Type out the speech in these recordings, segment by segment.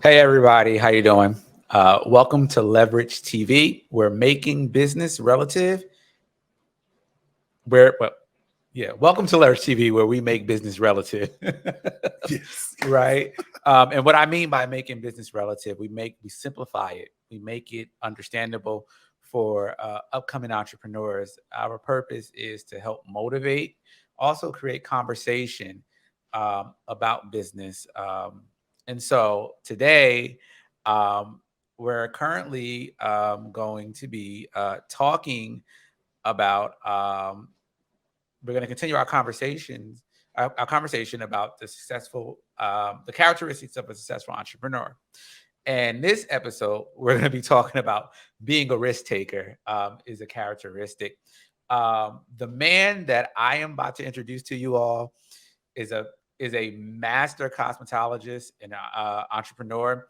Hey everybody, how you doing? Welcome to Leverage TV. We're making business relative. Where, well, yeah, welcome to Leverage TV, where we make business relative. Yes. Right. And what I mean by making business relative, we simplify it, we make it understandable for upcoming entrepreneurs. Our purpose is to help motivate, also create conversation about business. And so today, um, we're currently going to be talking about. We're going to continue our conversations, our conversation about the characteristics of a successful entrepreneur. And this episode, we're going to be talking about being a risk taker is a characteristic. The man that I am about to introduce to you all is a master cosmetologist and entrepreneur.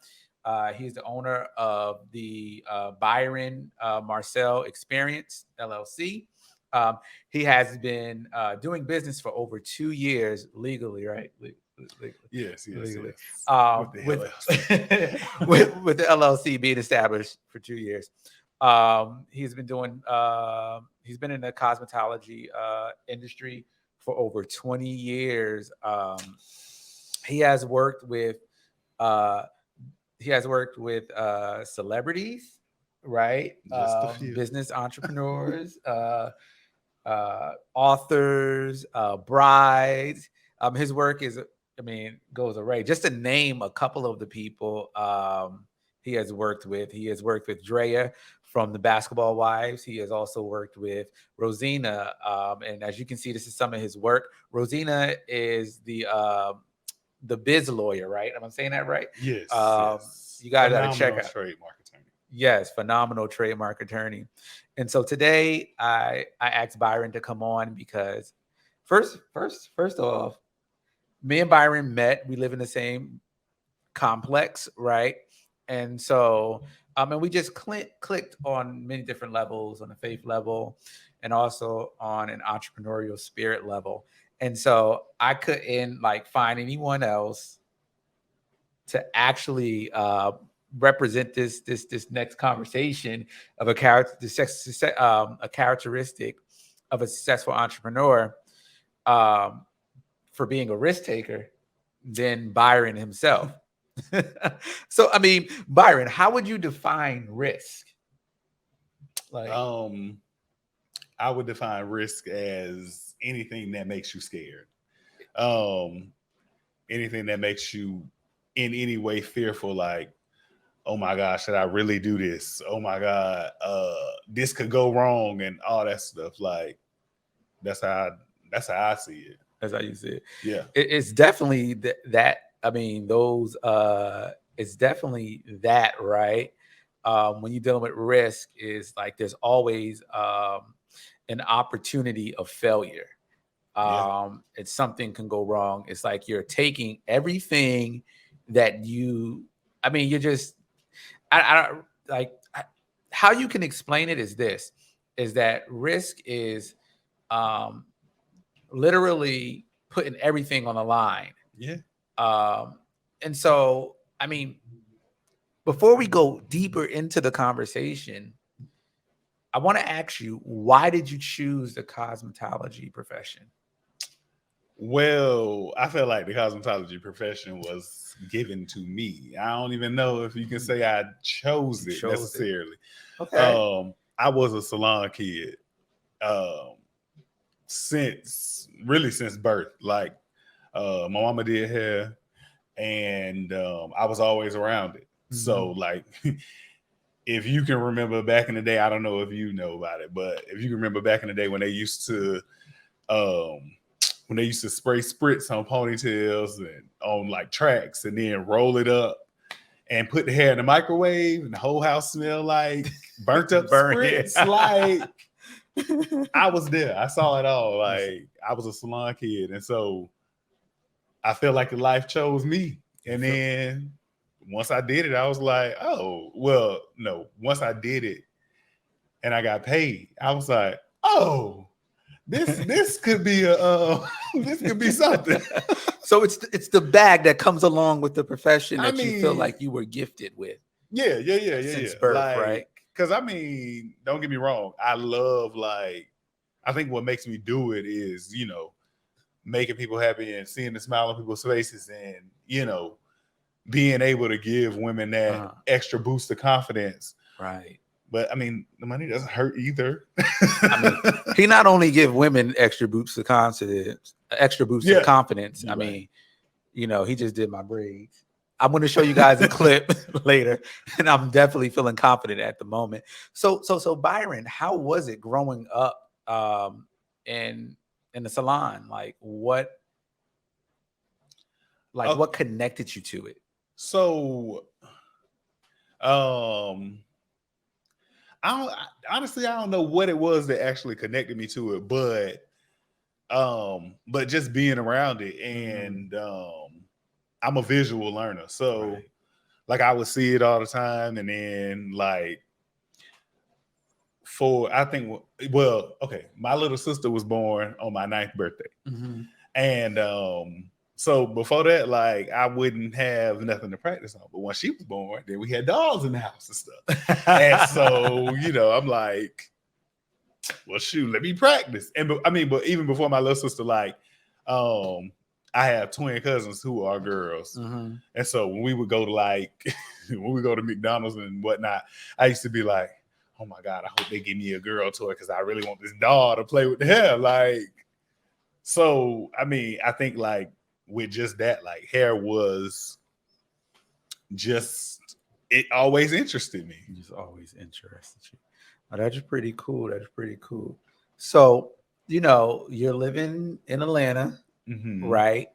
He's the owner of the Byron Marcelle Experience LLC. Um, he has been doing business for over 2 years legally, right? Legally. Yes. Legally. With the LLC. With the LLC being established for 2 years. He's been in the cosmetology industry for over 20 years. He has worked with uh, celebrities, right? Just a few. Business entrepreneurs, authors, brides. His work goes array. Just to name a couple of the people he has worked with. He has worked with Drea from the Basketball Wives. He has also worked with Rosina. And as you can see, this is some of his work. Rosina is the biz lawyer, right? Am I saying that right? Yes. You guys got to check out. Trademark attorney. Yes, phenomenal trademark attorney. And so today I asked Byron to come on because first off, me and Byron met. We live in the same complex, right? And so and we just clicked on many different levels, on a faith level and also on an entrepreneurial spirit level. And so I couldn't find anyone else to actually represent this next conversation of a characteristic of a successful entrepreneur for being a risk taker than Byron himself. So, I mean, Byron, how would you define risk? I would define risk as anything that makes you scared. Anything that makes you in any way fearful, like, oh my gosh, should I really do this? Oh my God, this could go wrong and all that stuff. Like that's how I see it. That's how you see it. Yeah. It's definitely that. I mean, those. It's definitely that, right? When you're dealing with risk, is like there's always an opportunity of failure. It's something can go wrong. It's like you're taking everything that you. I mean, you're just. I don't like how you can explain it is this: is that risk is literally putting everything on the line. Yeah. And so, I mean, before we go deeper into the conversation, I want to ask you, why did you choose the cosmetology profession? Well, I feel like the cosmetology profession was given to me. I don't even know if you can say I chose it necessarily. Okay. I was a salon kid since birth. Like my mama did hair, and I was always around it. Mm-hmm. So like if you can remember back in the day, I don't know if you know about it, but if you can remember back in the day when they used to spray spritz on ponytails and on like tracks and then roll it up and put the hair in the microwave and the whole house smelled like burnt up spritz. Like I was there. I saw it all. Like I was a salon kid. And so I felt like life chose me. And then once I did it, I was like, oh, well, no. Once I did it and I got paid, I was like, oh, this could be a this could be something. So it's the bag that comes along with the profession that you feel mean, like you were gifted with. Yeah. Since birth, Like, right? because I mean, don't get me wrong. I love I think what makes me do it is, making people happy and seeing the smile on people's faces and, being able to give women that extra boost of confidence. Right. But I mean, the money doesn't hurt either. I mean, he not only give women extra boosts of confidence, You're I mean, he just did my braids. I'm going to show you guys a clip later, and I'm definitely feeling confident at the moment. So Byron, how was it growing up in the salon? Like what connected you to it? So, honestly, I don't know what it was that actually connected me to it, but just being around it, and I'm a visual learner, so like I would see it all the time, and then my little sister was born on my 9th birthday, and so before that, like I wouldn't have nothing to practice on. But when she was born, then we had dolls in the house and stuff. And so, I'm like, well, shoot, let me practice. But even before my little sister, I have twin cousins who are girls. And so when we would go to when we go to McDonald's and whatnot, I used to be like, oh my God, I hope they give me a girl toy because I really want this doll to play with the hair. So I mean, I think with just that, hair was just, it always interested me. It just always interested you. Oh, that's pretty cool. So, you're living in Atlanta, right?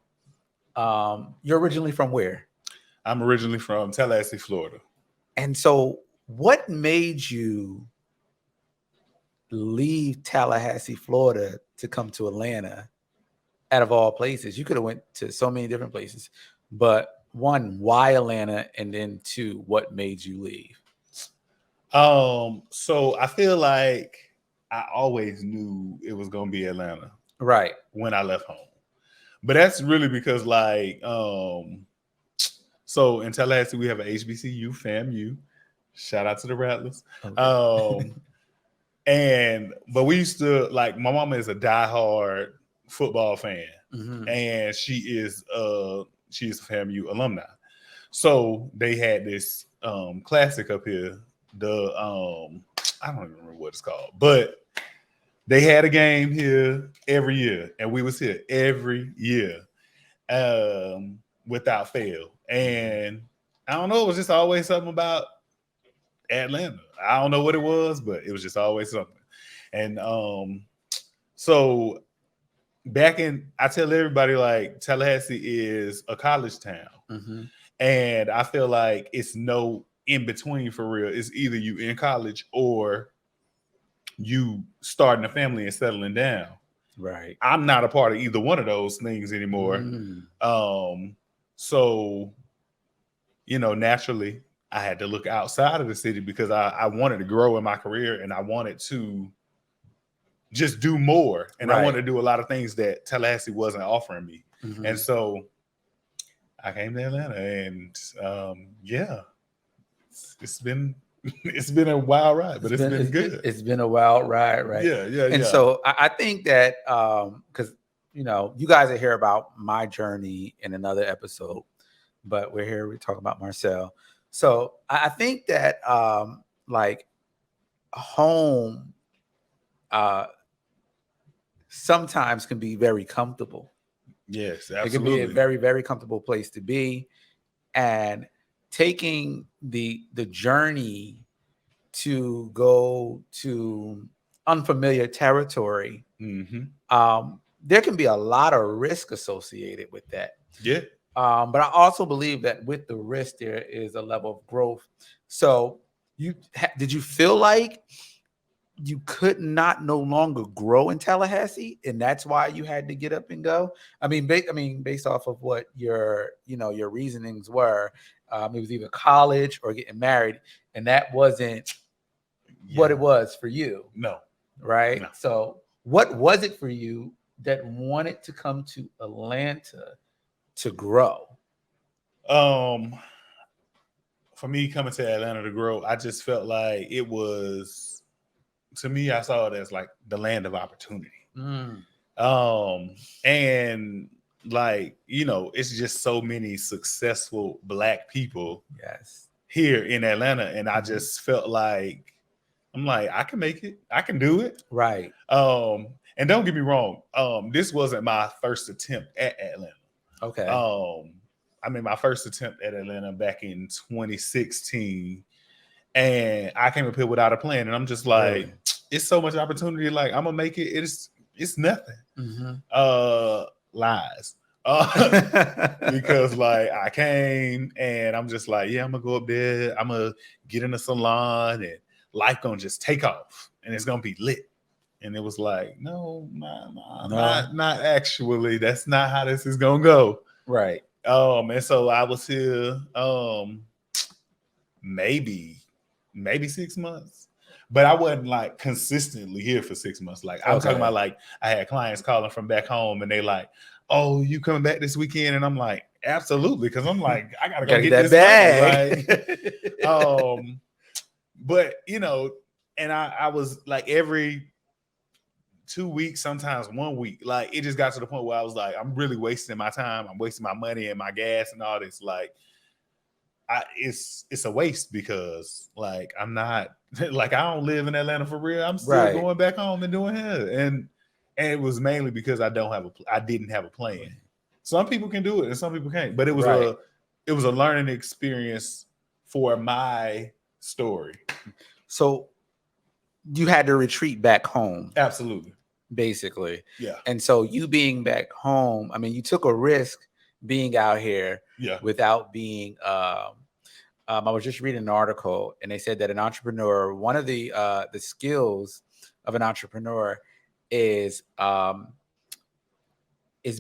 You're originally from where? I'm originally from Tallahassee, Florida. And so what made you leave Tallahassee, Florida to come to Atlanta? Out of all places, you could have went to so many different places, but one, why Atlanta? And then two, what made you leave? So I feel like I always knew it was going to be Atlanta, right, when I left home. But that's really because so in Tallahassee, we have an HBCU, FAMU. Shout out to the Rattlers. Okay. But we used to, my mama is a diehard football fan, and she is a FAMU alumni. So they had this classic up here. I don't even remember what it's called, but they had a game here every year, and we was here every year, without fail. And I don't know, it was just always something about Atlanta. I don't know what it was, but it was just always something. And so I tell everybody Tallahassee is a college town, and I feel like it's no in between for real. It's either you in college or you starting a family and settling down. Right. I'm not a part of either one of those things anymore. So naturally I had to look outside of the city because I wanted to grow in my career, and I wanted to just do more, and I wanted to do a lot of things that Tallahassee wasn't offering me. And so I came to Atlanta, and it's been a wild ride, but it's been good. It's been a wild ride, right? Yeah. And so I think that because you guys will hear about my journey in another episode, but we're talking about Marcelle. So I think that home sometimes can be very comfortable. Yes, absolutely. It can be a very, very comfortable place to be, and taking the journey to go to unfamiliar territory, there can be a lot of risk associated with that. Yeah. But I also believe that with the risk, there is a level of growth. So did you feel like you could not no longer grow in Tallahassee, and that's why you had to get up and go? I mean, based off of what your reasonings were, it was either college or getting married, and that wasn't what it was for you. No. Right. No. So What was it for you that wanted to come to Atlanta to grow? For me coming to Atlanta to grow, I just felt like it was, to me, I saw it as like the land of opportunity. And like, you know, it's just so many successful Black people here in Atlanta. And I just felt like, I'm like, I can make it. I can do it. Right. And don't get me wrong. This wasn't my first attempt at Atlanta. Okay. I mean, my first attempt at Atlanta back in 2016, and I came up here without a plan, and I'm just like, really? It's so much opportunity. Like, I'm gonna make it. It's nothing. Lies. Because like I came and I'm just like, yeah, I'm gonna go up there. I'm gonna get in a salon, and life gonna just take off, and it's gonna be lit. And it was like, no, not actually. That's not how this is gonna go. Right. And so I was here maybe 6 months, but I wasn't like consistently here for 6 months. Like I'm talking about, like I had clients calling from back home, and they like, "Oh, you coming back this weekend?" And I'm like, "Absolutely," because I'm like, I gotta go get that bag. Like, but you know, and I was like every 2 weeks, sometimes 1 week. Like it just got to the point where I was like, I'm really wasting my time. I'm wasting my money and my gas and all this. Like, it's a waste because like I'm not like I don't live in Atlanta for real. I'm still going back home and doing hair, and it was mainly because I didn't have a plan. Some people can do it and some people can't. But it was a learning experience for my story. So you had to retreat back home. Absolutely. Basically. Yeah. And so you being back home, I mean, you took a risk being out here without being I was just reading an article, and they said that an entrepreneur, one of the skills of an entrepreneur is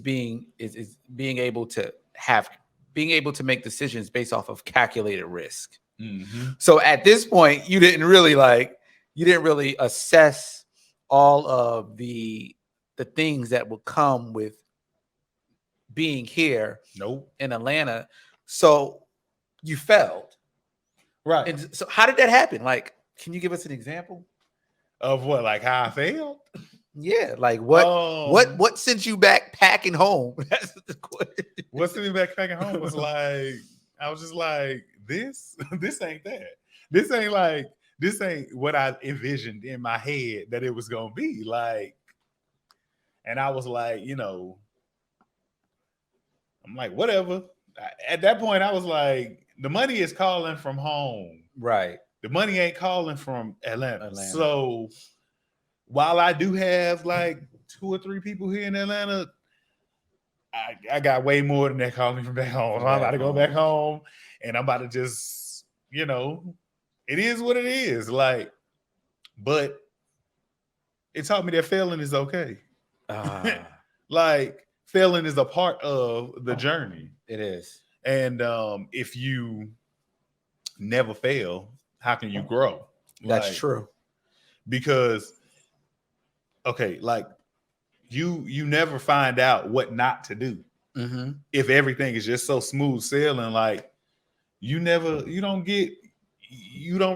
being able to make decisions based off of calculated risk. So at this point, you didn't really assess all of the things that will come with being here in Atlanta. So you failed. Right. And so how did that happen? Like, can you give us an example of what, like how I failed? Yeah, like what sent you back packing home? That's the question. What sent me back packing home was like, I was just like, this ain't that. This ain't what I envisioned in my head that it was gonna be like. And I was like, you know, I'm like, whatever. At that point, I was like, the money is calling from home. Right. The money ain't calling from Atlanta. So while I do have like 2 or 3 people here in Atlanta, I got way more than that calling from back home. I'm about to go back home, and I'm about to just, you know, it is what it is. Like, but it taught me that failing is okay. Like, failing is a part of the journey. It is. And if you never fail, how can you grow? That's true. Because, okay, like you never find out what not to do. If everything is just so smooth sailing, like you don't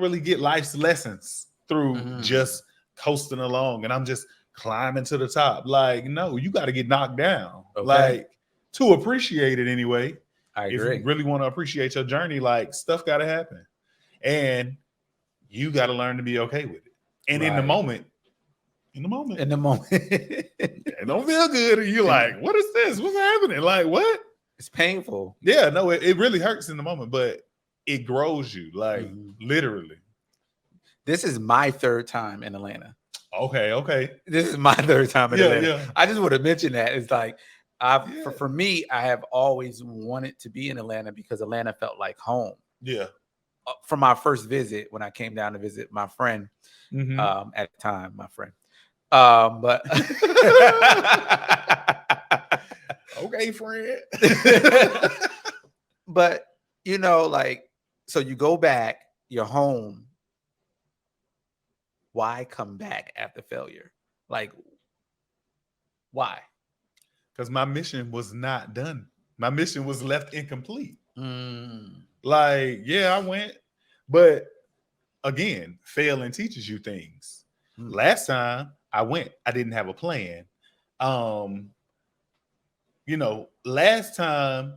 really get life's lessons through just coasting along and I'm just climbing to the top. Like, no, you got to get knocked down. Like, to appreciate it anyway. I agree. If you really want to appreciate your journey, like stuff got to happen. And you got to learn to be okay with it. And in the moment, it don't feel good. And you're like, what is this? What's happening? Like, what? It's painful. Yeah, no, it really hurts in the moment, but it grows you, like literally. This is my 3rd time in Atlanta. Okay. This is my 3rd time in Atlanta. Yeah. I just want to mention that. It's like, for me, I have always wanted to be in Atlanta because Atlanta felt like home. Yeah. From my first visit, when I came down to visit my friend, at the time, my friend. But okay, friend. But you know, like, so you go back, you're home. Why come back after failure? Like, Why? Because my mission was not done. My mission was left incomplete. Mm. Like, yeah, I went, but again, failing teaches you things. Last time I went, I didn't have a plan. Last time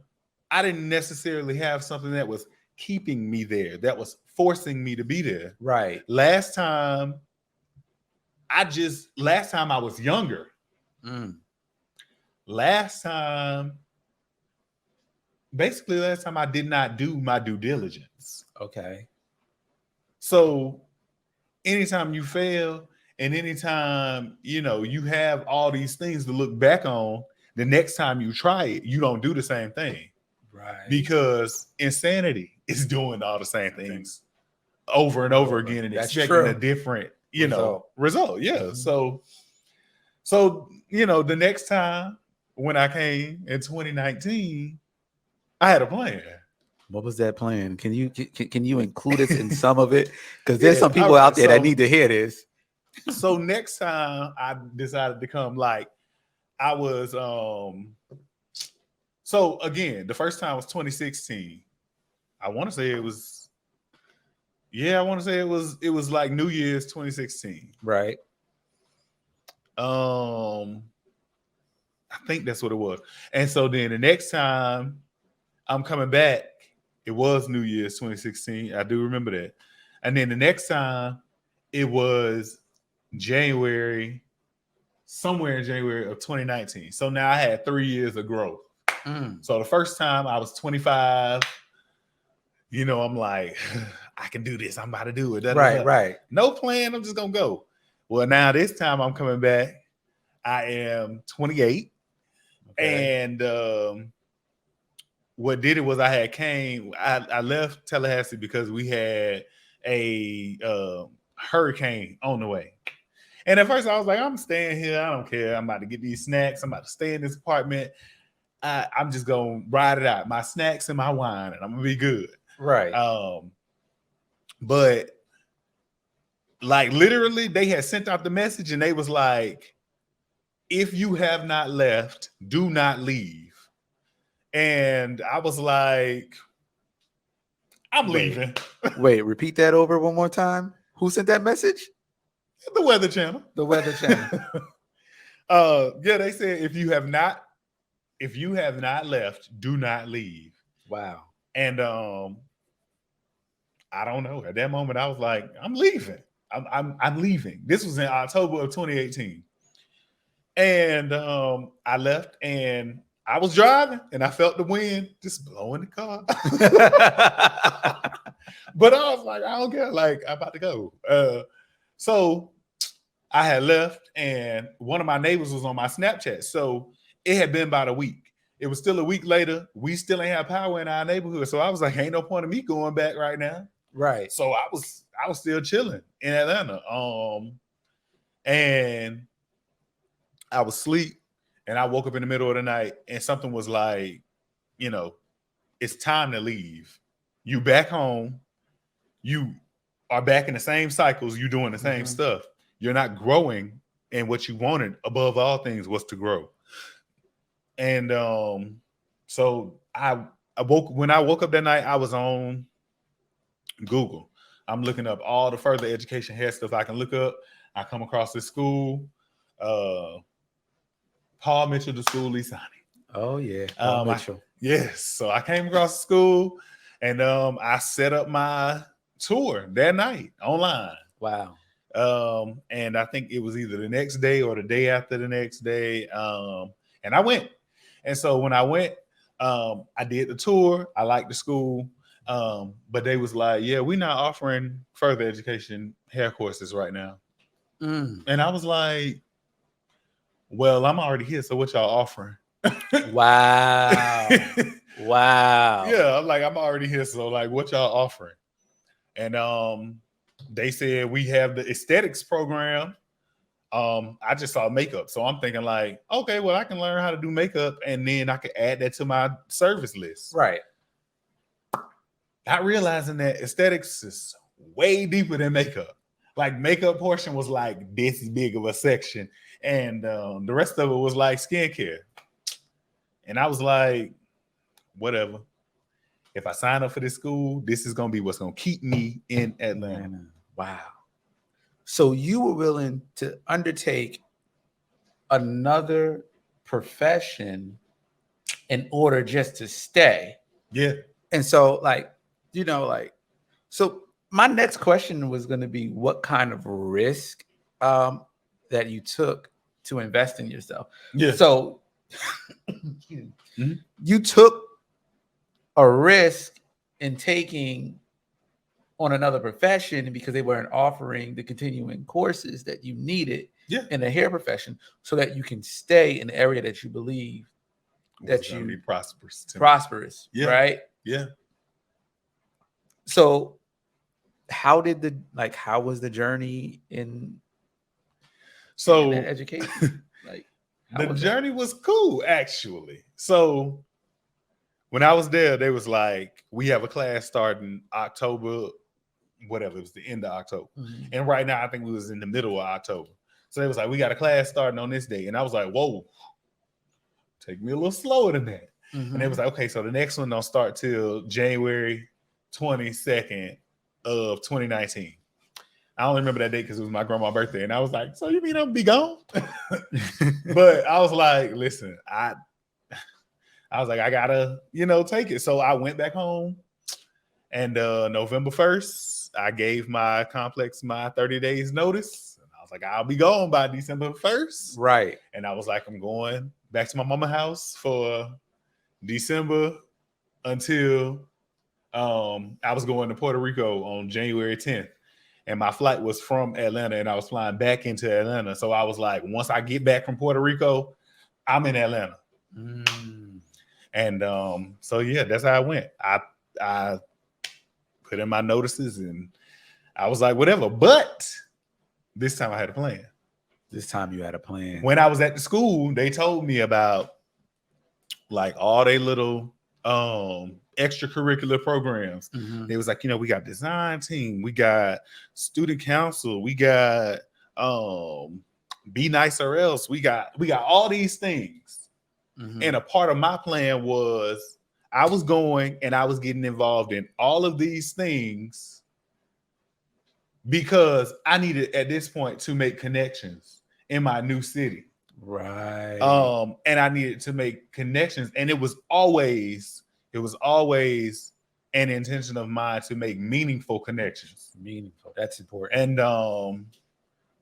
I didn't necessarily have something that was keeping me there, that was forcing me to be there. Right. Last time I was younger. Last time I did not do my due diligence. Okay. So anytime you fail and anytime, you have all these things to look back on, the next time you try it, you don't do the same thing. Right. Because insanity is doing all the same things over and over again and That's expecting true. a different, Result. Yeah. Mm-hmm. So, the next time when I came in 2019, I had a plan. What was that plan? Can you include us in some of it? Because there's some people right. out there that need to hear this. So next time I decided to come, like I was so again, the first time was 2016. I want to say it was like New Year's 2016. Right. I think that's what it was. And so then the next time I'm coming back, it was New Year's 2016. I do remember that. And then the next time it was somewhere in January of 2019. So now I had 3 years of growth. So the first time I was 25, I'm like, I can do this. I'm about to do it. Right. No plan. I'm just going to go. Well, now this time I'm coming back. I am 28. Okay. And what did it was I left Tallahassee because we had a hurricane on the way. And at first I was like, I'm staying here. I don't care. I'm about to get these snacks. I'm about to stay in this apartment. I'm just going to ride it out. My snacks and my wine, and I'm going to be good. Right. But like literally they had sent out the message and they was like, if you have not left, do not leave. And I was like, I'm leaving. Wait, repeat that over one more time. Who sent that message? The Weather Channel. The Weather Channel. Yeah, they said if you have not left, do not leave. Wow. And I don't know. At that moment, I was like, I'm leaving. I'm leaving. This was in October of 2018. And I left and I was driving and I felt the wind just blowing the car. But I was like, I don't care. Like, I'm about to go. So I had left and one of my neighbors was on my Snapchat. So it had been about a week. It was still a week later. We still ain't have power in our neighborhood. So I was like, ain't no point of me going back right now. Right. So I was still chilling in Atlanta. And I was asleep and I woke up in the middle of the night and something was like, it's time to leave. You back home. You are back in the same cycles. You doing the same stuff. You're not growing. And what you wanted above all things was to grow. And so when I woke up that night, I was on Google. I'm looking up all the further education head stuff I can look up. I come across this school, Paul Mitchell, the school, Lisani. Oh yeah, Paul Mitchell. Yes. So I came across the school and I set up my tour that night online. Wow. And I think it was either the next day or the day after the next day. And I went. And so when I went, I did the tour. I liked the school. But they was like, yeah, we're not offering further education hair courses right now. And I was like, well, I'm already here. So what y'all offering? Wow. Wow. Yeah, I'm like, I'm already here. So like, what y'all offering? And they said we have the aesthetics program. I just saw makeup. So I'm thinking like, okay, well, I can learn how to do makeup and then I can add that to my service list. Right. Not realizing that aesthetics is way deeper than makeup. like makeup portion was like this big of a section, and the rest of it was like skincare. And I was like, whatever. If I sign up for this school, this is gonna be what's gonna keep me in Atlanta. Wow. So you were willing to undertake another profession in order just to stay. Yeah. And so, like, so my next question was going to be what kind of risk that you took to invest in yourself. Yeah. So you took a risk in taking on another profession because they weren't offering the continuing courses that you needed in the hair profession so that you can stay in the area that you believe that you be prosperous, right? Yeah. So how was the journey in education? Like the journey was cool, actually. So when I was there, they was like, we have a class starting October, whatever, it was the end of October. And right now, I think we was in the middle of October. So they was like, we got a class starting on this day. And I was like, whoa, take me a little slower than that. And they was like, okay, so the next one don't start till January 22nd of 2019. I only remember that date because it was my grandma's birthday. And I was like, so you mean I'm be gone? But I was like, listen, I was like, I gotta, take it. So I went back home, and November 1st, I gave my complex my 30 days notice. And I was like, I'll be gone by December 1st. Right. And I was like, I'm going back to my mama's house for December until I was going to Puerto Rico on January 10th. And my flight was from Atlanta, and I was flying back into Atlanta. So I was like, once I get back from Puerto Rico, I'm in Atlanta. And so yeah, that's how I went. I put in my notices, and I was like, whatever. But this time I had a plan. This time you had a plan. When I was at the school, they told me about like all they little extracurricular programs. They was like, we got design team, we got student council, we got Be Nice or Else, we got all these things. And a part of my plan was I was going and I was getting involved in all of these things because I needed at this point to make connections in my new city. Right. And I needed to make connections, and it was always an intention of mine to make meaningful connections. Meaningful. That's important. And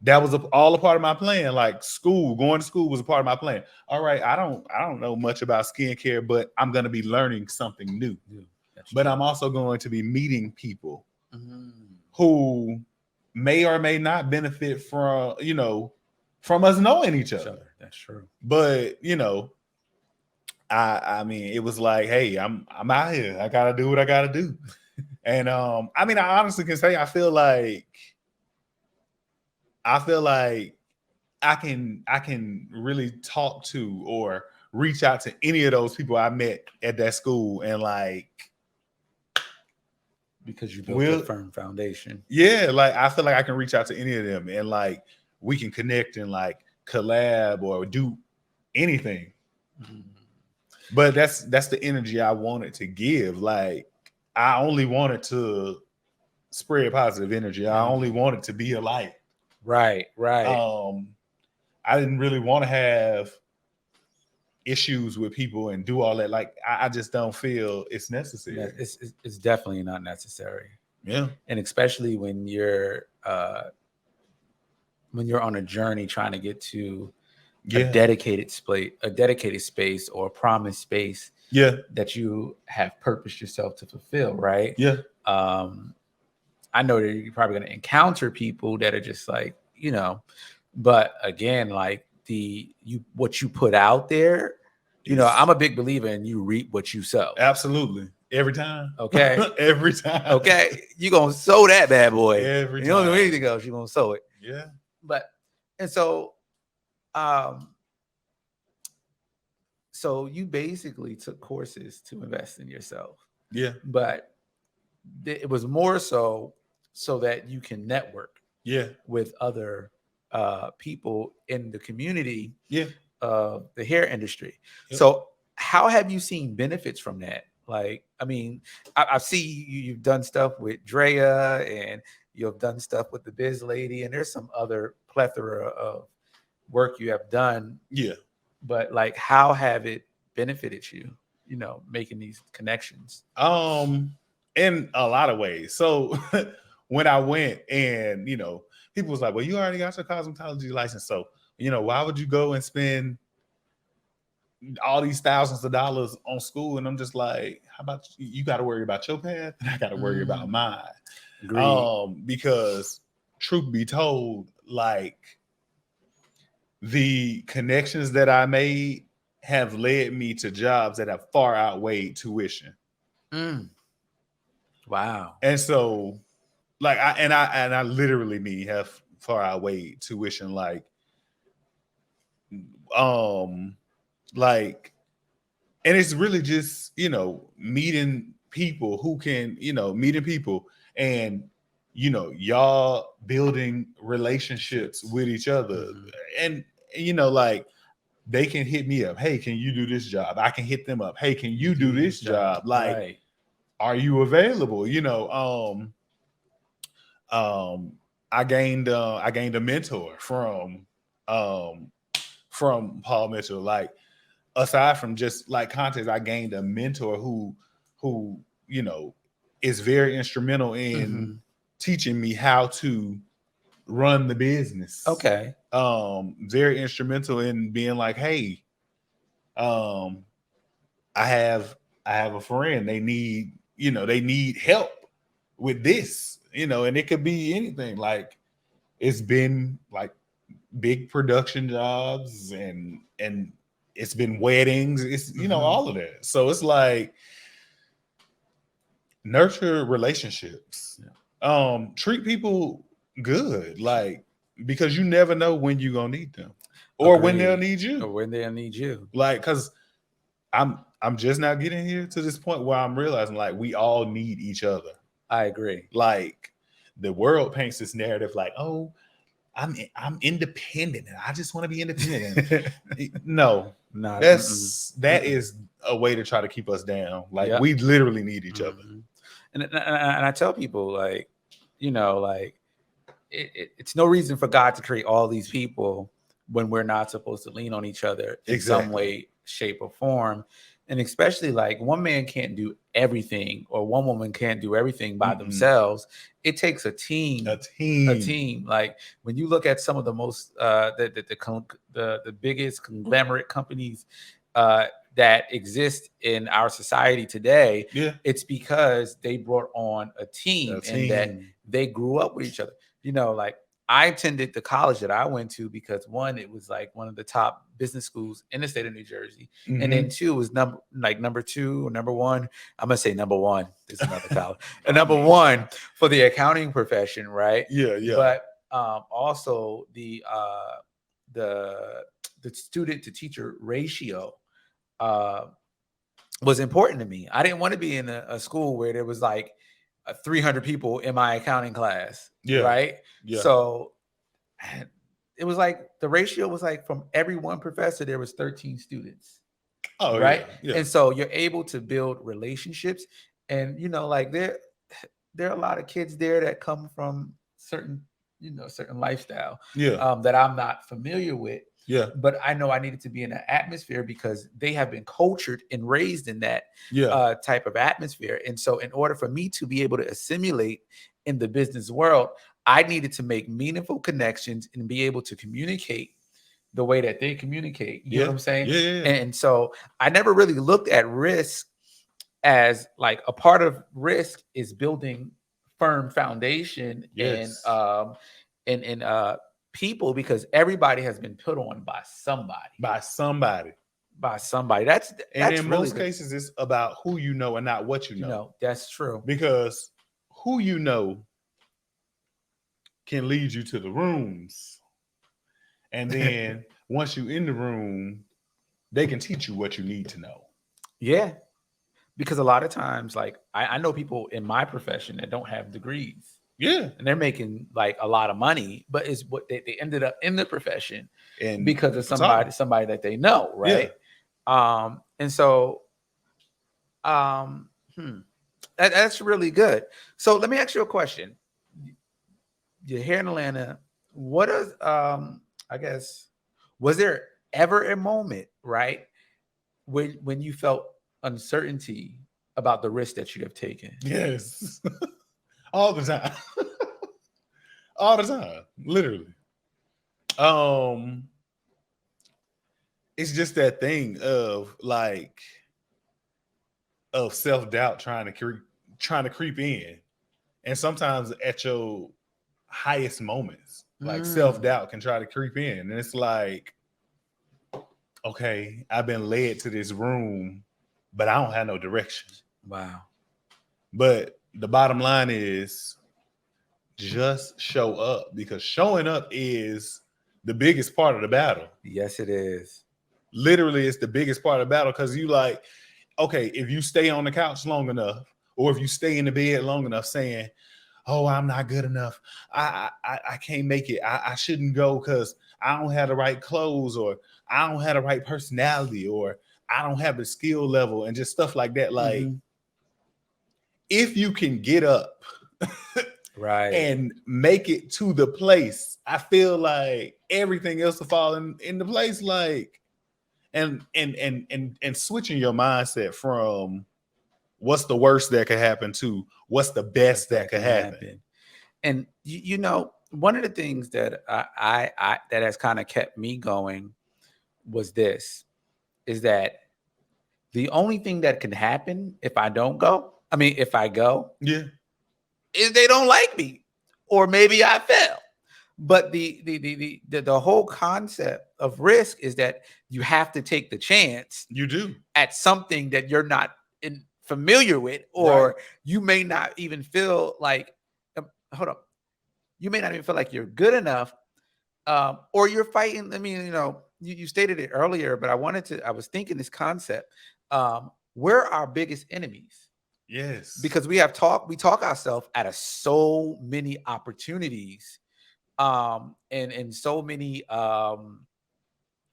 that was all a part of my plan. Like going to school was a part of my plan. All right, I don't know much about skincare, but I'm going to be learning something new. But I'm also going to be meeting people who may or may not benefit from, from us knowing each other. That's true. But I mean, it was like, hey, I'm out here. I gotta do what I gotta do. And I mean, I honestly can say I feel like I can really talk to or reach out to any of those people I met at that school, and like, because you built a firm foundation. Yeah, like I feel like I can reach out to any of them, and like we can connect and like collab or do anything. But that's the energy I wanted to give. Like I only wanted to spread positive energy. I only wanted to be a light. Right. I didn't really want to have issues with people and do all that. Like I just don't feel it's necessary. Yeah, it's definitely not necessary. Yeah. And especially when you're on a journey trying to get to a dedicated space or a promised space that you have purposed yourself to fulfill, right? Yeah. I know that you're probably going to encounter people that are just like, but again, like what you put out there, I'm a big believer in you reap what you sow. Absolutely. Every time. Okay. Every time. Okay. You're going to sow that bad boy. Every time. You don't do anything else. You're going to sow it. Yeah. So you basically took courses to invest in yourself. Yeah. But it was more so that you can network. Yeah. with other people in the community Yeah. of the hair industry. Yep. So how have you seen benefits from that? Like, I mean, I see you've done stuff with Drea, and you've done stuff with the Biz Lady, and there's some other plethora of work you have done. Yeah. But like, how have it benefited you, you know, making these connections? In a lot of ways. So when I went, and people was like, well, you already got your cosmetology license, so why would you go and spend all these thousands of dollars on school? And I'm just like, how about you got to worry about your path, and I got to worry about mine. Agreed. Because truth be told, like, the connections that I made have led me to jobs that have far outweighed tuition. Wow. And so, like, I literally mean have far outweighed tuition. Like, and it's really just meeting people who can meeting people, and y'all building relationships with each other. And like, they can hit me up, hey, can you do this job? I can hit them up, hey, can you do this job? Like, right. Are you available? I gained a mentor from Paul Mitchell. Like, aside from just like context, I gained a mentor who is very instrumental in teaching me how to run the business. Okay. Very instrumental in being like, hey, I have a friend. They need help with this, and it could be anything. Like, it's been like big production jobs, and it's been weddings. It's all of that. So it's like, nurture relationships. Treat people good, like, because you never know when you're gonna need them, or when they'll need you. Or when they'll need you. Like, because I'm just now getting here to this point where I'm realizing, like, we all need each other. I agree. Like, the world paints this narrative like, oh, I'm independent and I just want to be independent. No, that is a way to try to keep us down. Like, we literally need each other. And I tell people, like, like, it's no reason for God to create all these people when we're not supposed to lean on each other in some way, shape, or form. And especially, like, one man can't do everything, or one woman can't do everything by themselves. It takes a team. A team. Like, when you look at some of the most the biggest conglomerate companies that exist in our society today, it's because they brought on a team, and that they grew up with each other. Like, I attended the college that I went to because, one, it was like one of the top business schools in the state of New Jersey. And then two, it was number two or number one. I'm gonna say number one. There's another college. And number one for the accounting profession, right? Yeah. But also the student to teacher ratio was important to me. I didn't want to be in a school where there was like 300 people in my accounting class. Right. So it was like the ratio was like, from every one professor, there was 13 students. Right. And so you're able to build relationships, and like, there are a lot of kids there that come from certain lifestyle that I'm not familiar with. But I know I needed to be in an atmosphere because they have been cultured and raised in that type of atmosphere. And so in order for me to be able to assimilate in the business world, I needed to make meaningful connections and be able to communicate the way that they communicate. You know what I'm saying? And so I never really looked at risk as like a part of risk is building firm foundation and people, because everybody has been put on by somebody. That's in really most cases, it's about who you know and not what you know. That's true. Because who you know can lead you to the rooms, and then once you're in the room, they can teach you what you need to know. Because a lot of times, like, I know people in my profession that don't have degrees. Yeah. and they're making like a lot of money, but it's what they ended up in the profession And because of photography. somebody that they know, right? And so um hmm, that's really good. So let me ask you a question. You're here in Atlanta. What is I guess, was there ever a moment, right, when you felt uncertainty about the risk that you have taken? Yes. All the time. All the time. Literally. It's just that thing of like of self-doubt trying to creep in. And sometimes at your highest moments, like Mm, self-doubt can try to creep in. And it's like, okay, I've been led to this room, but I don't have no direction. wow. But the bottom line is just show up, because showing up is the biggest part of the battle. Yes, it is. Literally, it's the biggest part of the battle, because you like, okay, if you stay on the couch long enough, or if you stay in the bed long enough saying, oh, I'm not good enough, I can't make it, I shouldn't go because I don't have the right clothes, or I don't have the right personality, or I don't have the skill level, and just stuff like that. Like, Mhm. if you can get up Right. and make it to the place, I feel like everything else will fall into place. Like, and switching your mindset from what's the worst that could happen to what's the best that could happen. And you know, one of the things that I that has kind of kept me going was this, is that the only thing that can happen if I don't go, I mean, if I go, Yeah, is they don't like me, or maybe I fail. But the whole concept of risk is that you have to take the chance you do. at something that you're not familiar with, Right. or you may not even feel like, hold up, you may not even feel like you're good enough, or you're fighting. I mean, you know, you stated it earlier, but I was thinking this concept. We're our biggest enemies Yes. because we talk ourselves out of so many opportunities, and so many,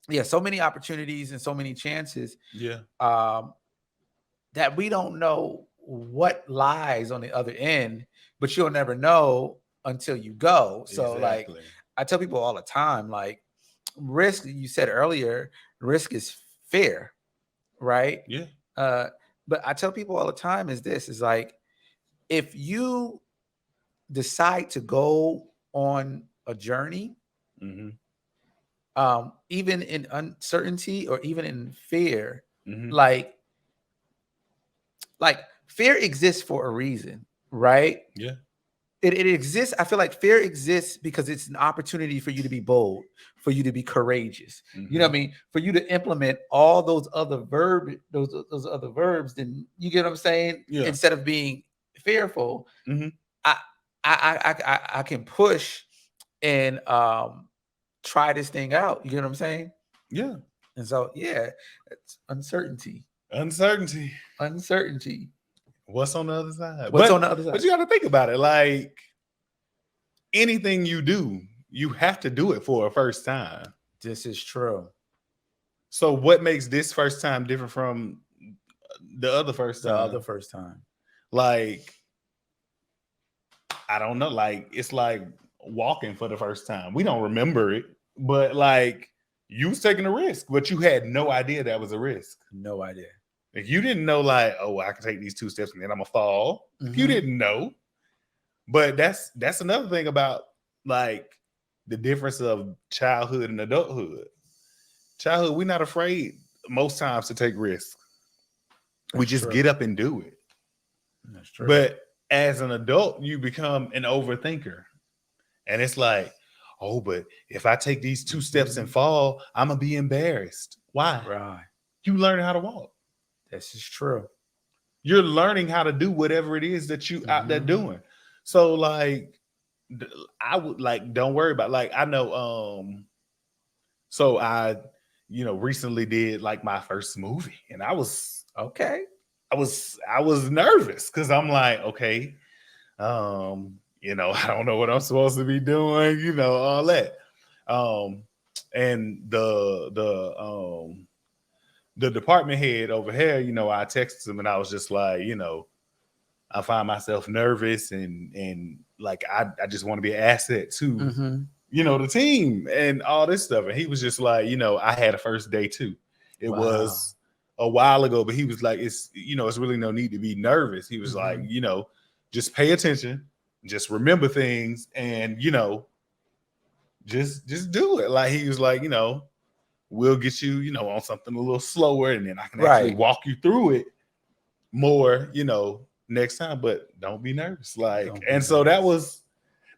yeah, so many opportunities and so many chances, Yeah. um, that we don't know what lies on the other end, but you'll never know until you go. So, like, Exactly. I tell people all the time, like, risk, you said earlier, risk is fear, right? Yeah. Uh, but I tell people all the time is this, is like, if you decide to go on a journey, Mm-hmm. even in uncertainty or even in fear, Mm-hmm. like like fear exists for a reason, right? Yeah. It exists. I feel like fear exists because it's an opportunity for you to be bold, for you to be courageous. You know what Mm-hmm. I mean? For you to implement all those other verbs. Then you get what I'm saying. Yeah. Instead of being fearful, Mm-hmm. I I can push and try this thing out. You get what I'm saying? Yeah. And so yeah, it's uncertainty, Uncertainty. uncertainty. What's on the other side? What's on But the other side? you got to think about it. Like, anything you do, you have to do it for a first time. This is true. So what makes this first time different from the other first The other time? first time. Like, I don't know. Like, it's like walking for the first time. We don't remember it, but like, you was taking a risk, but you had no idea that was a risk. No idea. Like, you didn't know, like, oh, I can take these 2 steps and then I'm gonna fall. Like, you Mhm. didn't know. But that's another thing about like the difference of childhood and adulthood. Childhood, we're not afraid most times to take risks. We That's just true. get up and do it. That's true. But as an adult, you become an overthinker. And it's like, oh, but if I take these 2 steps and fall, I'm gonna be embarrassed. Why? Right. You learn how to walk. This is true. You're learning how to do whatever it is that you out there Mhm. doing. So like, I would like, don't worry about, like, I know so I recently did like my first movie, and Okay. I was nervous because I'm like, okay, you know, I don't know what I'm supposed to be doing, you know, all that. And the department head over here, you know, I texted him and I was just like, you know, I find myself nervous and like I just want to be an asset to, you know, the team and all this stuff. And he was just like, you know, I had a first day too. It was a while ago, but he was like, it's, you know, it's really no need to be nervous. He was like, you know, just pay attention, just remember things, and you know, just do it. Like he was like, you know, we'll get you, you know, on something a little slower, and then I can actually walk you through it more, you know, next time. But don't be nervous. Like, and so that was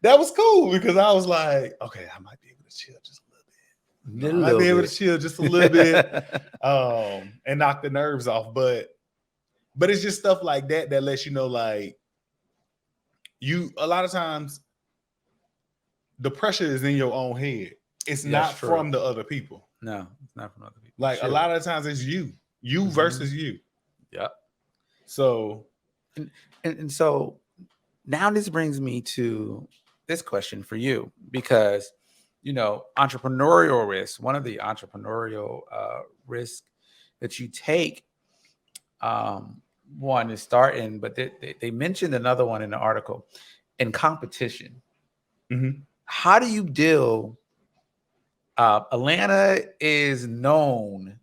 cool because I was like, okay, I might be able to chill just a little bit. I might be able to chill just a little bit, and knock the nerves off. But it's just stuff like that that lets you know, like, you a lot of times the pressure is in your own head. It's not from the other people. No, it's not from other people. Like a lot of times it's you versus you. Yep. So, and so now this brings me to this question for you, because, you know, entrepreneurial risk, one of the entrepreneurial risks that you take, one is starting, but they mentioned another one in the article, in competition. How do you deal? Atlanta is known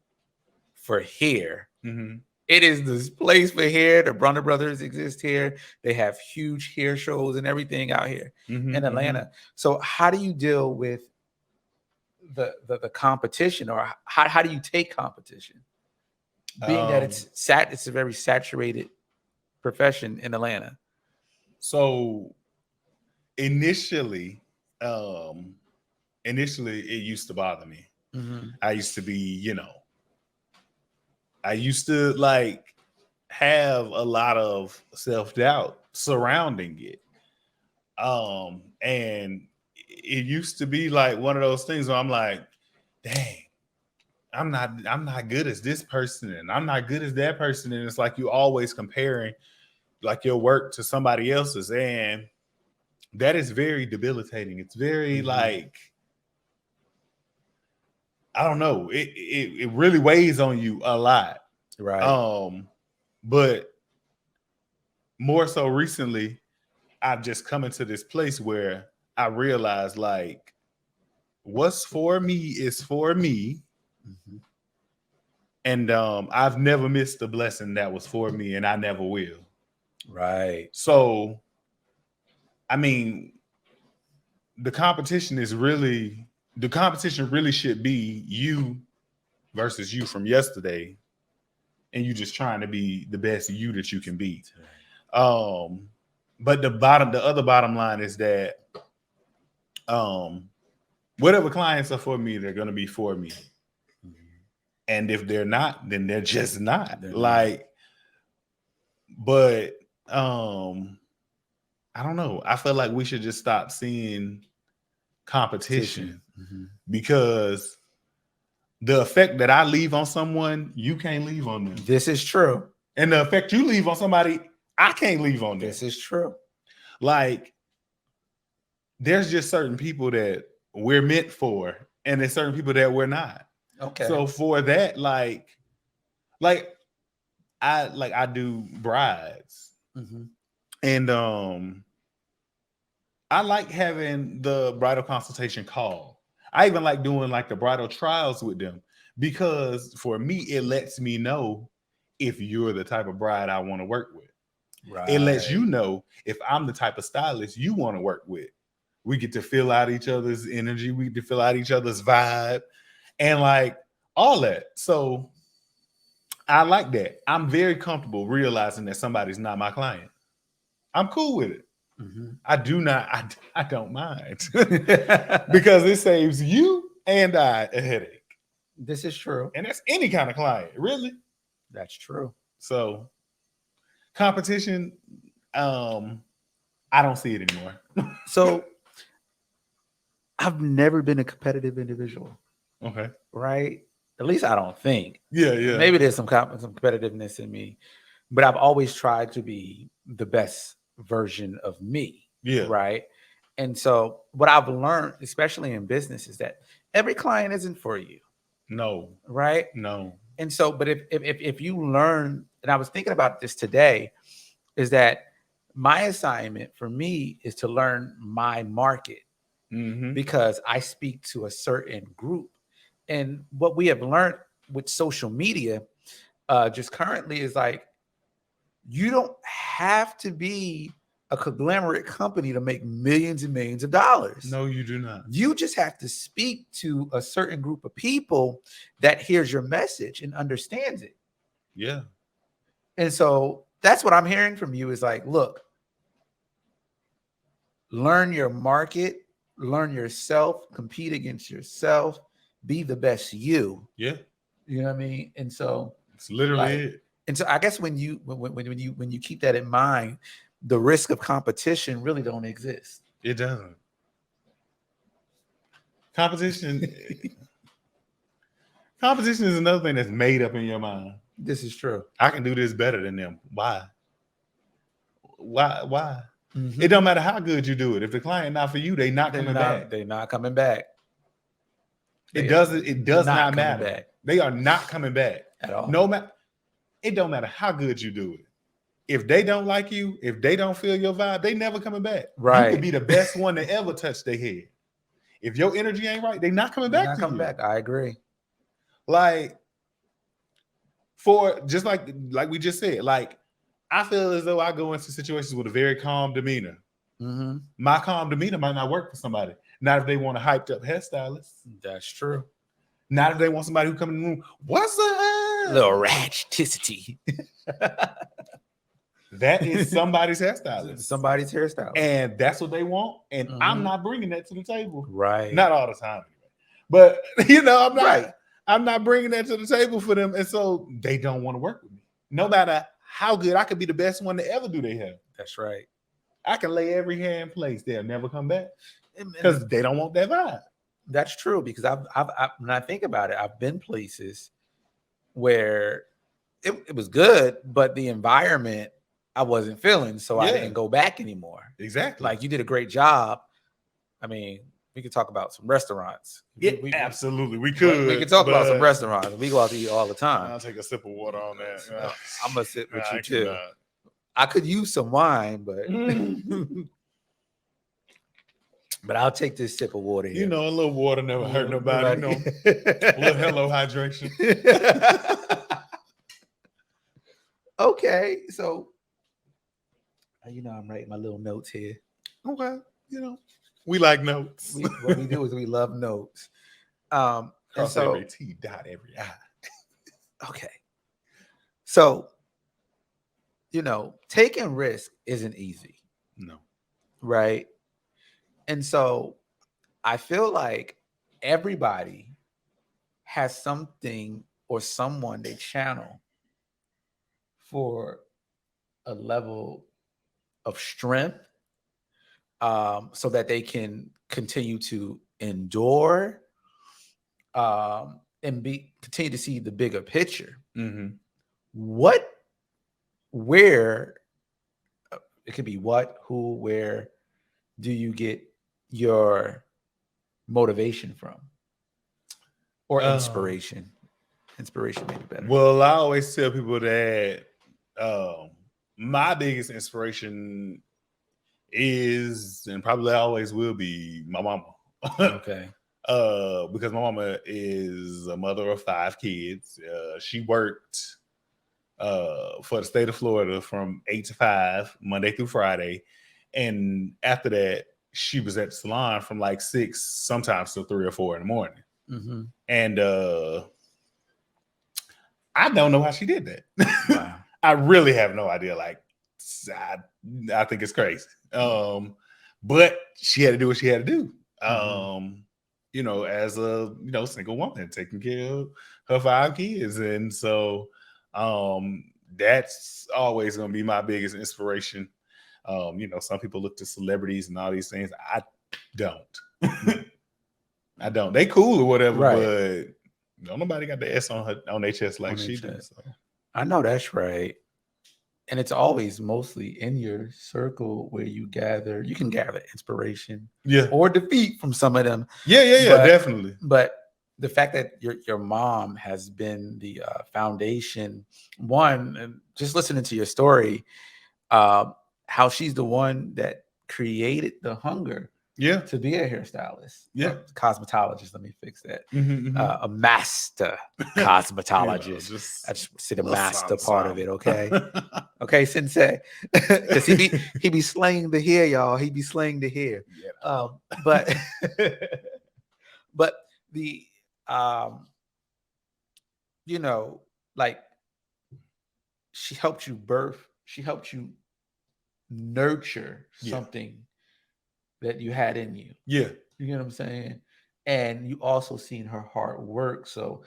for hair. It is this place for hair. The Brunner Brothers exist here. They have huge hair shows and everything out here in Atlanta. So how do you deal with the competition, or how do you take competition, being that it's a very saturated profession in Atlanta? So initially it used to bother me. I used to be, you know, I used to like have a lot of self-doubt surrounding it. And it used to be like one of those things where I'm like, dang, I'm not good as this person, and I'm not good as that person. And it's like you always comparing like your work to somebody else's, and that is very debilitating. It's very like, I don't know. It really weighs on you a lot. Right. But more so recently, I've just come into this place where I realize like what's for me is for me. And I've never missed a blessing that was for me, and I never will. Right. So, I mean, the competition really should be you versus you from yesterday, and you just trying to be the best you that you can be. But the other bottom line is that whatever clients are for me, they're going to be for me. And if they're not, then they're just not. But I don't know. I feel like we should just stop seeing competition because the effect that I leave on someone, you can't leave on them. This is true. And the effect you leave on somebody, I can't leave on them. This is true. Like, there's just certain people that we're meant for, and there's certain people that we're not. Okay. So for that, like I do brides, and I like having the bridal consultation call. I even like doing like the bridal trials with them, because for me it lets me know if you're the type of bride I want to work with. Right. It lets you know if I'm the type of stylist you want to work with. We get to feel out each other's energy. We get to feel out each other's vibe. And like all that. So I like that. I'm very comfortable realizing that somebody's not my client. I'm cool with it. I don't mind because it saves you and I a headache. This is true. And that's any kind of client, really. That's true. So competition, I don't see it anymore. So I've never been a competitive individual. Okay. Right? At least I don't think. Yeah. Maybe there's some competitiveness in me, but I've always tried to be the best version of me. Yeah. Right. And so what I've learned, especially in business, is that every client isn't for you. No. Right. No. And so, but if you learn, and I was thinking about this today, is that my assignment for me is to learn my market, because I speak to a certain group. And what we have learned with social media, just currently, is like, you don't have to be a conglomerate company to make millions and millions of dollars. No, you do not. You just have to speak to a certain group of people that hears your message and understands it. Yeah. And so that's what I'm hearing from you is like, look, learn your market, learn yourself, compete against yourself, be the best you. Yeah. You know what I mean? And so it's literally like, it. And so I guess when you keep that in mind, the risk of competition really don't exist. It doesn't. Competition is another thing that's made up in your mind. This is true. I can do this better than them. Why? Mm-hmm. It don't matter how good you do it. If the client not for you, they're not coming back. They're not coming back. It does not matter. Back. They are not coming back At all. No matter. It don't matter how good you do it. If they don't like you, if they don't feel your vibe, they never coming back. Right. You could be the best one to ever touch their head. If your energy ain't right, they not coming back. Not coming back. I agree. Like, for just like we just said, like, I feel as though I go into situations with a very calm demeanor. Mm-hmm. My calm demeanor might not work for somebody. Not if they want a hyped up hairstylist. That's true. Not if they want somebody who come in the room. What's up? Little ratcheticity. That is somebody's hairstylist. Somebody's hairstylist. And that's what they want. And I'm not bringing that to the table. Right. Not all the time. But, you know, I'm not. Right. I'm not bringing that to the table for them. And so they don't want to work with me. No matter how good, I could be the best one to ever do their hair. That's right. I can lay every hair in place. They'll never come back because they don't want that vibe. That's true. Because I've when I think about it, I've been places where it was good, but the environment I wasn't feeling, so I didn't go back anymore. Exactly. Like, you did a great job. I mean, we could talk about some restaurants. Yeah, absolutely. We could. We could talk about some restaurants. We go out to eat all the time. I'll take a sip of water on that. I'm gonna sit with you too. I could use some wine, but but I'll take this sip of water here. You know, a little water never hurt nobody. You know, a little hello hydration. Okay, so you know, I'm writing my little notes here. Okay, you know, we like notes. What we do is we love notes. Cross so, every T, dot every I. Okay, so you know, taking risk isn't easy. No. Right. And so I feel like everybody has something or someone they channel for a level of strength, so that they can continue to endure, and continue to see the bigger picture. Mm-hmm. Where, it could be what, who, where do you get your motivation from, or inspiration? Inspiration may be better. Well, I always tell people that my biggest inspiration is, and probably always will be, my mama. Okay. Because my mama is a mother of 5 kids. She worked for the state of Florida from 8 to 5, Monday through Friday. And after that, she was at the salon from like 6, sometimes till 3 or 4 in the morning. Mm-hmm. And I don't know how she did that. Wow. I really have no idea. Like, I think it's crazy. But she had to do what she had to do. You know, as a single woman taking care of her 5 kids. And so that's always gonna be my biggest inspiration. You know, some people look to celebrities and all these things. I don't. I don't. They cool or whatever, right, but nobody got the S on their chest like she does. So. I know that's right. And it's always mostly in your circle where you can gather inspiration Yeah. or defeat from some of them. Yeah, But- definitely. But the fact that your mom has been the foundation, one, and just listening to your story, how she's the one that created the hunger Yeah. to be a hairstylist. Yeah. Cosmetologist. Let me fix that. Mhm, mhm. A master cosmetologist. You know, just I just see the little master something, part of it, okay? something. Okay, sensei. Because he be slaying the hair, y'all. He be slaying the hair. Yeah. But but the you know, like she helped you birth, she helped you nurture Yeah. something that you had in you. Yeah. You know what I'm saying? And you also seen her hard work. So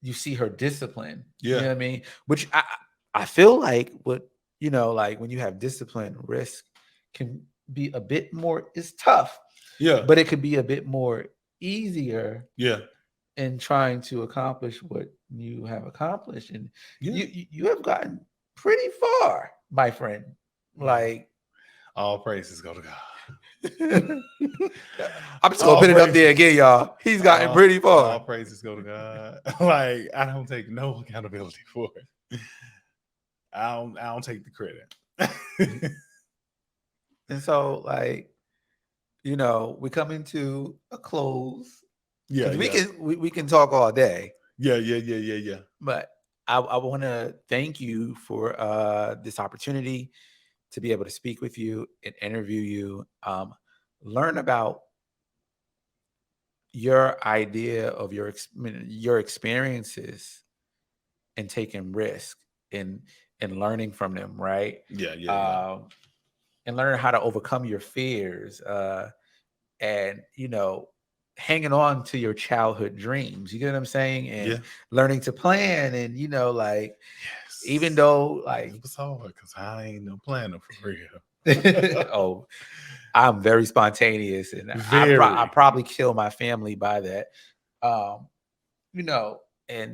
you see her discipline. You know Yeah. what I mean? Which I feel like what, like when you have discipline, risk can be a bit more, it's tough, Yeah. but it could be a bit more easier Yeah. in trying to accomplish what you have accomplished. And Yeah. you have gotten pretty far, my friend. Like, All praises go to God. I'm just gonna put it up there again, y'all. He's gotten pretty far. All praises go to God. Like, I don't take no accountability for it. I don't take the credit. And so, like, we come into a close. Yeah. We can talk all day. Yeah. But I want to thank you for this opportunity to be able to speak with you and interview you, learn about your idea of your experiences and taking risk and learning from them, right? Yeah. And learn how to overcome your fears, and hanging on to your childhood dreams. You get what I'm saying? And learning to plan, and Yes. even though like it was hard because I ain't no planner for real. oh, I'm very spontaneous, and I probably kill my family by that. And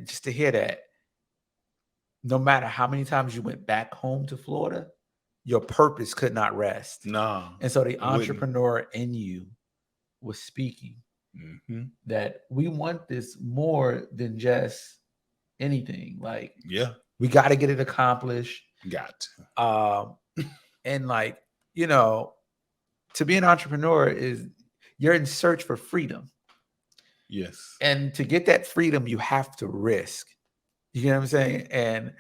just to hear that, no matter how many times you went back home to Florida, your purpose could not rest. No. And so the entrepreneur in you was speaking that we want this more than just anything. Like, we got to get it accomplished. And like, to be an entrepreneur is you're in search for freedom. Yes. And to get that freedom, you have to risk. You know what I'm saying? And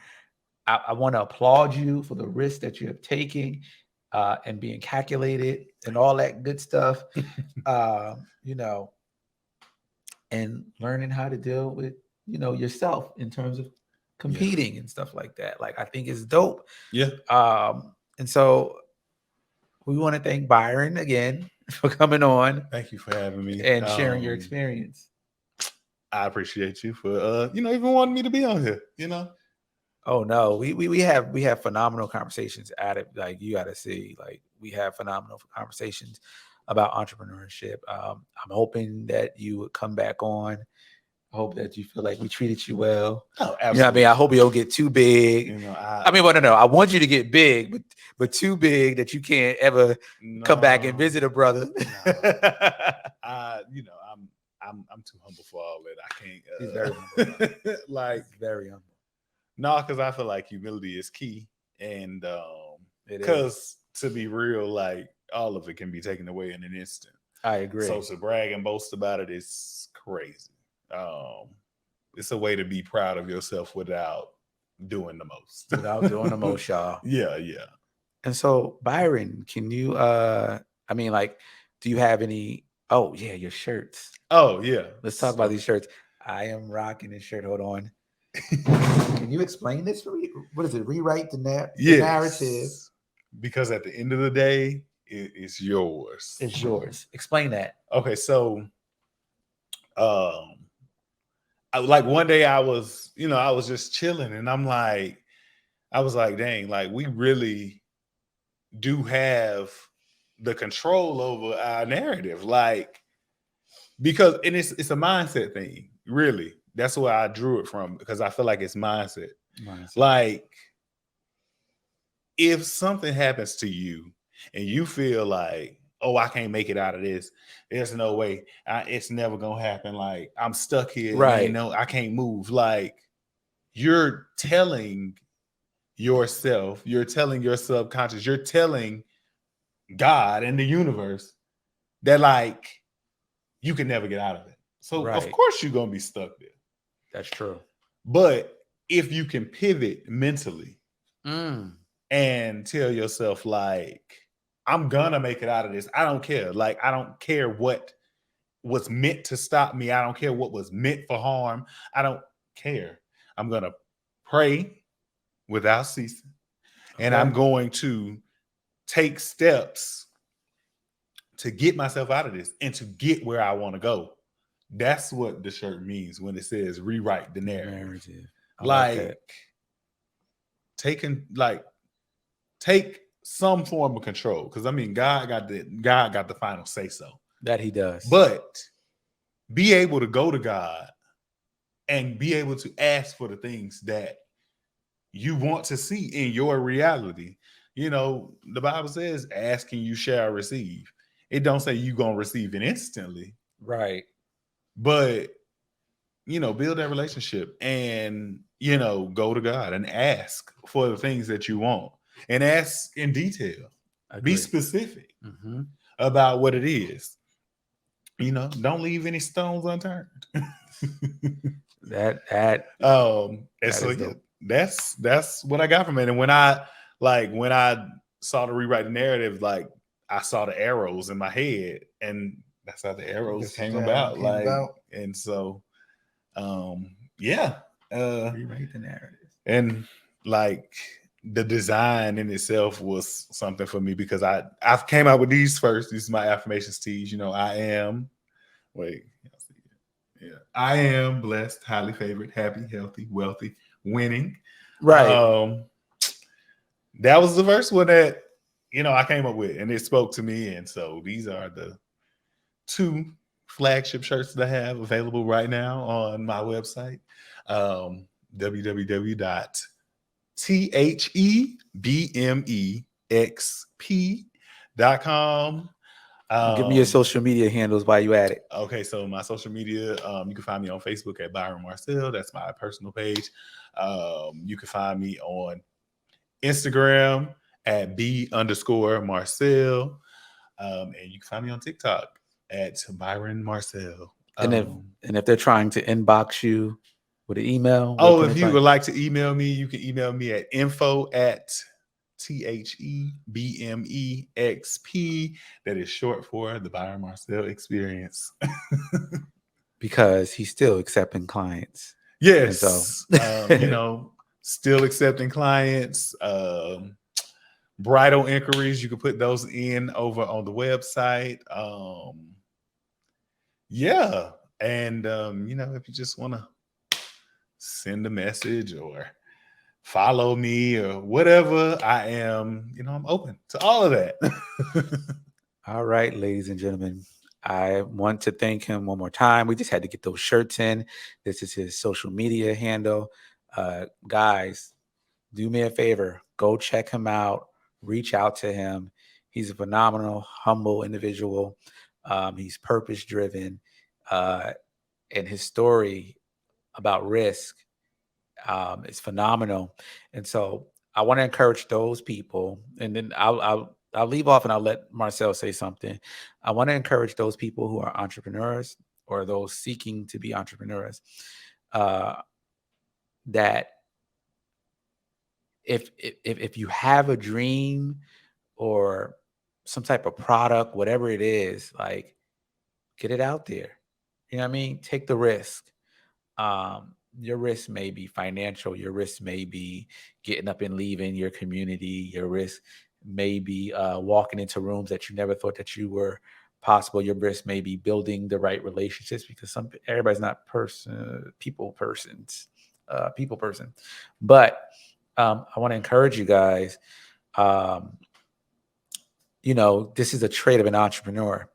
I want to applaud you for the risk that you have taken, and being calculated and all that good stuff, and learning how to deal with, yourself in terms of competing and stuff like that. Like, I think it's dope. Yeah. And so we want to thank Byron again for coming on. Thank you for having me and sharing your experience. I appreciate you for even wanting me to be on here. Oh no, we have phenomenal conversations at it. Like, you got to see, like, we have phenomenal conversations about entrepreneurship. I'm hoping that you would come back on. I hope that you feel like we treated you well. Oh, absolutely. You know what I mean? I hope you don't get too big. No, I want you to get big, but too big that you can't ever come back and visit a brother. I'm too humble for all that. I can't. He's very humble. Like, very humble. No, because I feel like humility is key, and because to be real, like, all of it can be taken away in an instant. I agree. So to brag and boast about it is crazy. It's a way to be proud of yourself without doing the most. Y'all. Yeah. And so, Byron, can you? Do you have any? Oh yeah, your shirts. Oh yeah. Let's talk about these shirts. I am rocking this shirt. Hold on. Can you explain this for me? What is it? Rewrite the narrative. Because at the end of the day, it's yours. It's yours. Explain that. Okay, so like one day I was just chilling, and I was like, dang, like, we really do have the control over our narrative, like, because it's a mindset thing, really. That's where I drew it from, because I feel like it's mindset. Like, if something happens to you and you feel like, oh, I can't make it out of this, there's no way, it's never gonna happen. Like, I'm stuck here. Right. I can't move. Like, you're telling yourself, you're telling your subconscious, you're telling God and the universe that, like, you can never get out of it. So of course you're gonna be stuck there. That's true. But if you can pivot mentally and tell yourself, like, I'm gonna make it out of this. I don't care. Like, I don't care what was meant to stop me. I don't care what was meant for harm. I don't care. I'm gonna pray without ceasing. And I'm going to take steps to get myself out of this and to get where I want to go. That's what the shirt means when it says rewrite the narrative. Like take some form of control. Because I mean, God got the final say so. That he does. But be able to go to God and be able to ask for the things that you want to see in your reality. You know, the Bible says, asking you shall receive. It don't say you're going to receive it instantly. Right. But, you know, build that relationship and, you know, go to God and ask for the things that you want and ask in detail. Be specific about what it is. You know, don't leave any stones unturned. That's what I got from it. And when I saw the rewrite the narrative, like, I saw the arrows in my head, and that's how the arrows came about. And so rewrite the narrative. And like, the design in itself was something for me because I've came out with these first. These are my affirmations tees. You know, I am blessed, highly favored, happy, healthy, wealthy, winning. Right. That was the first one that, you know, I came up with, and it spoke to me. And so these are the 2 flagship shirts that I have available right now on my website, www.thebmexp.com. Give me your social media handles while you at it. Okay, so my social media, you can find me on Facebook at Byron Marcelle. That's my personal page. You can find me on Instagram at B_Marcelle. And you can find me on TikTok at Byron Marcelle. And if they're trying to inbox you with an email. If you would like to email me, you can email me at info@thebmexp. That is short for the Byron Marcelle Experience. Because he's still accepting clients. Yes. So, you know, still accepting clients. Bridal inquiries, you can put those in over on the website. And you know, if you just want to send a message or follow me or whatever, I am, you know, I'm open to all of that. All right, ladies and gentlemen, I want to thank him one more time. We just had to get those shirts in. This is his social media handle. Guys, do me a favor, go check him out. Reach out to him. He's a phenomenal, humble individual. He's purpose-driven. And his story about risk is phenomenal. And so I want to encourage those people. And then I'll leave off and I'll let Marcelle say something. I want to encourage those people who are entrepreneurs or those seeking to be entrepreneurs that if you have a dream or some type of product, whatever it is, like, get it out there. You know what I mean? Take the risk. Your risk may be financial. Your risk may be getting up and leaving your community. Your risk may be walking into rooms that you never thought that you were possible. Your risk may be building the right relationships because everybody's not people person. But I want to encourage you guys. You know, this is a trait of an entrepreneur,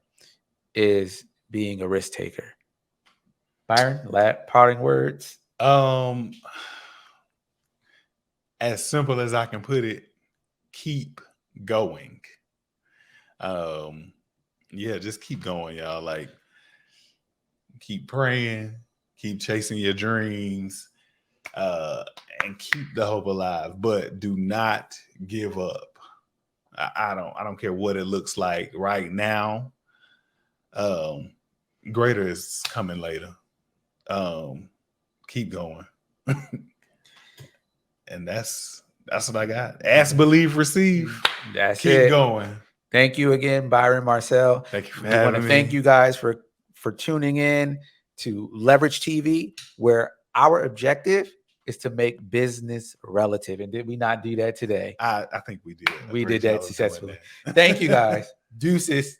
is being a risk taker. Byron, parting words. As simple as I can put it, keep going. Yeah, just keep going, y'all. Like, keep praying, keep chasing your dreams, and keep the hope alive. But do not give up. I don't care what it looks like right now. Greater is coming later. Keep going. And that's what I got. Ask, believe, receive. That's Keep it. going. Thank you again, Byron Marcelle. Thank you for We want having to me. thank you guys for tuning in to Leverage TV, where our objective is to make business relative. And did we not do that today? I think we did. We Great did that job of doing successfully. that. Thank you guys. Deuces.